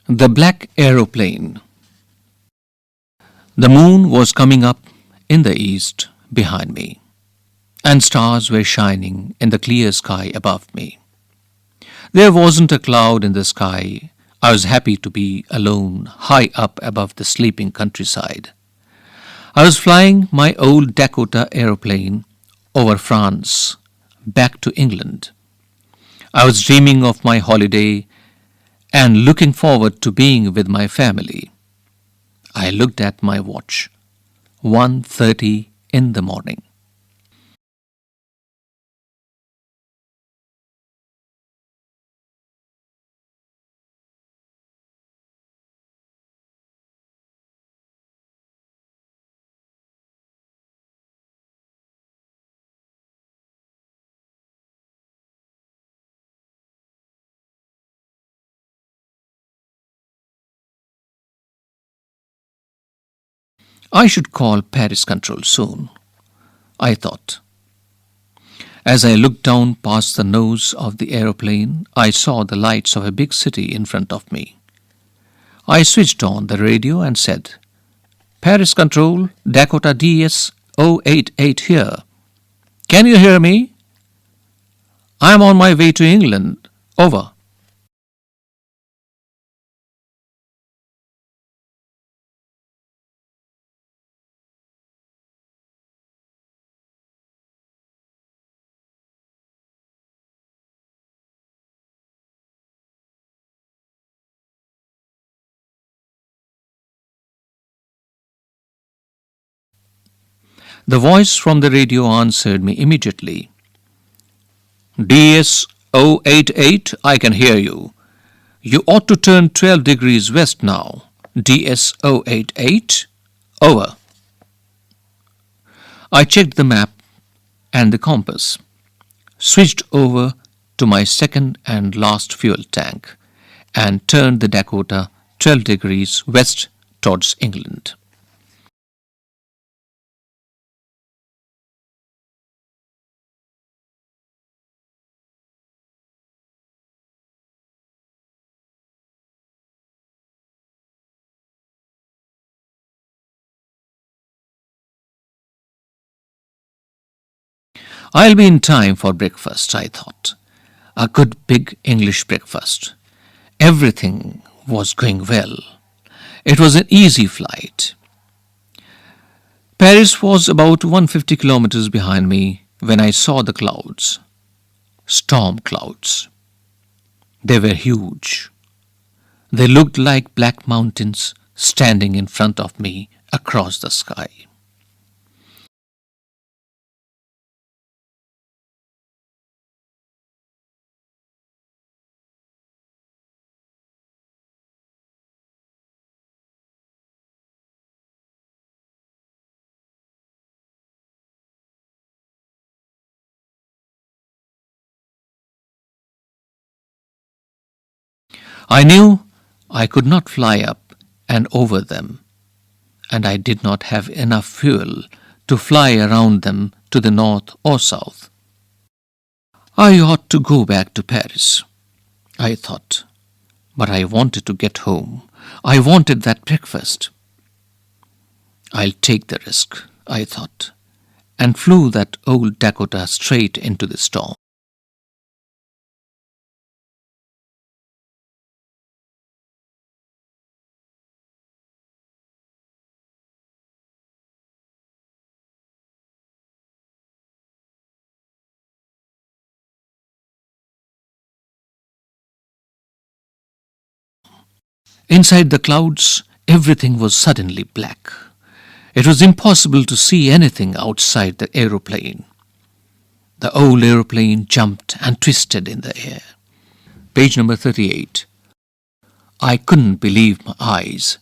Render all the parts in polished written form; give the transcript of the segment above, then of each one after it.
The Black Aeroplane. The moon was coming up in the east behind me, and stars were shining in the clear sky above me. There wasn't a cloud in the sky. I was happy to be alone, high up above the sleeping countryside. I was flying my old Dakota aeroplane over France, back to England. I was dreaming of my holiday and looking forward to being with my family. I looked at my watch. 1:30 in the morning. I should call Paris Control soon, I thought. As I looked down past the nose of the aeroplane, I saw the lights of a big city in front of me. I switched on the radio and said, Paris Control, Dakota DS 088 here. Can you hear me? I'm on my way to England. Over. The voice from the radio answered me immediately. DS 088, I can hear you. You ought to turn 12 degrees west now. DS 088, over. I checked the map and the compass, switched over to my second and last fuel tank, and turned the Dakota 12 degrees west towards England. I'll be in time for breakfast, I thought. A good big English breakfast. Everything was going well. It was an easy flight. Paris was about 150 kilometers behind me when I saw the clouds. Storm clouds. They were huge. They looked like black mountains standing in front of me across the sky. I knew I could not fly up and over them, and I did not have enough fuel to fly around them to the north or south. I ought to go back to Paris, I thought, but I wanted to get home. I wanted that breakfast. I'll take the risk, I thought, and flew that old Dakota straight into the storm. Inside the clouds, everything was suddenly black. It was impossible to see anything outside the aeroplane. The old aeroplane jumped and twisted in the air. Page number 38. I couldn't believe my eyes.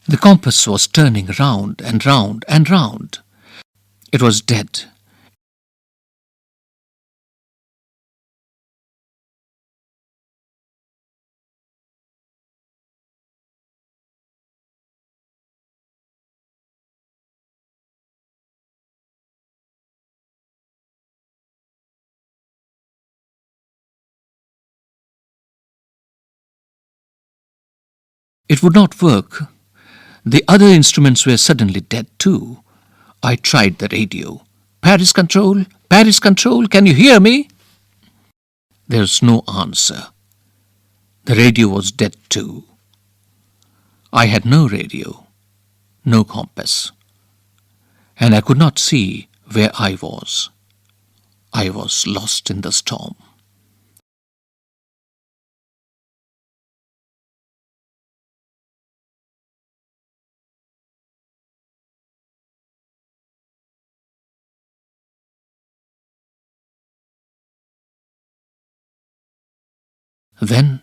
The compass was turning round and round and round. It was dead. It would not work. The other instruments were suddenly dead too. I tried the radio. Paris Control, can you hear me? There was no answer. The radio was dead too. I had no radio, no compass, and I could not see where I was. I was lost in the storm. Then,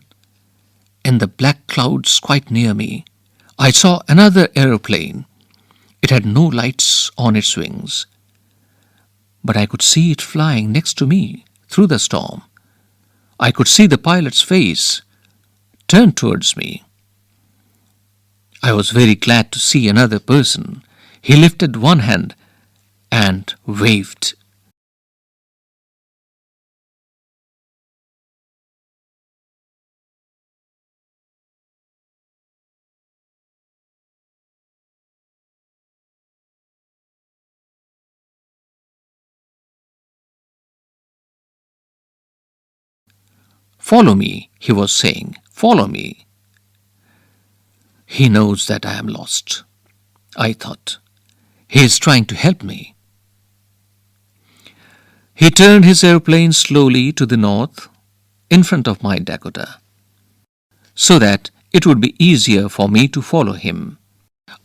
in the black clouds quite near me, I saw another aeroplane. It had no lights on its wings, but I could see it flying next to me through the storm. I could see the pilot's face turned towards me. I was very glad to see another person. He lifted one hand and waved. "Follow me," he was saying. "Follow me." He knows that I am lost, I thought. He is trying to help me. He turned his airplane slowly to the north in front of my Dakota, so that it would be easier for me to follow him.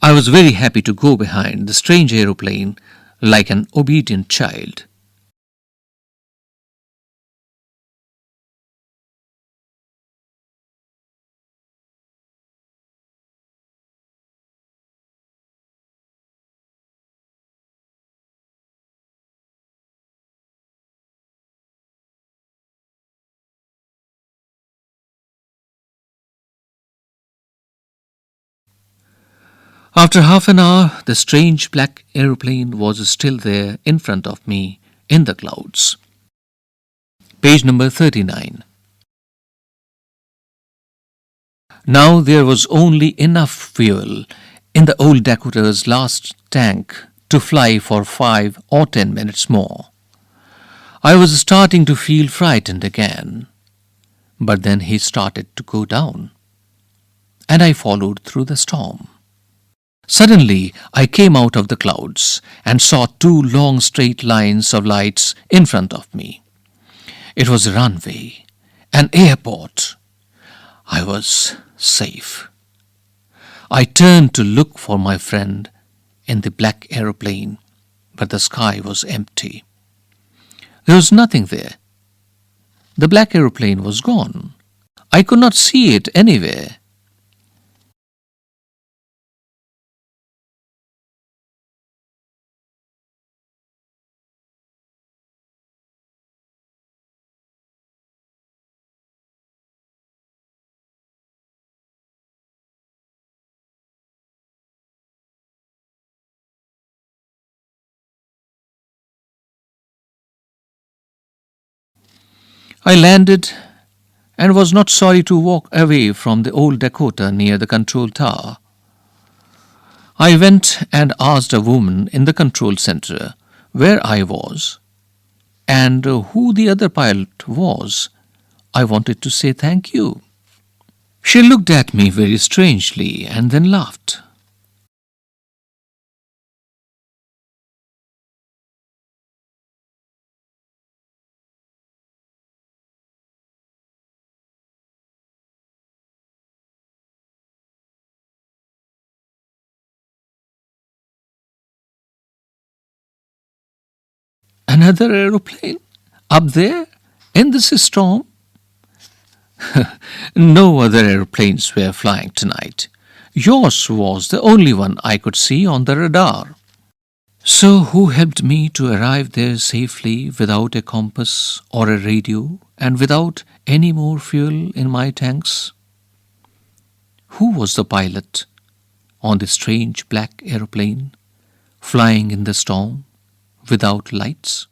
I was very happy to go behind the strange aeroplane like an obedient child. After half an hour, the strange black aeroplane was still there in front of me in the clouds. Page number 39. Now there was only enough fuel in the old Dakota's last tank to fly for 5 or 10 minutes more. I was starting to feel frightened again, but then he started to go down, and I followed through the storm. Suddenly, I came out of the clouds and saw 2 long straight lines of lights in front of me. It was a runway, an airport. I was safe. I turned to look for my friend in the black aeroplane, but the sky was empty. There was nothing there. The black aeroplane was gone. I could not see it anywhere. I landed and was not sorry to walk away from the old Dakota near the control tower. I went and asked a woman in the control center where I was and who the other pilot was. I wanted to say thank you. She looked at me very strangely and then laughed. Another aeroplane? Up there? In this storm? No other airplanes were flying tonight. Yours was the only one I could see on the radar. So who helped me to arrive there safely without a compass or a radio and without any more fuel in my tanks? Who was the pilot on the strange black aeroplane flying in the storm without lights?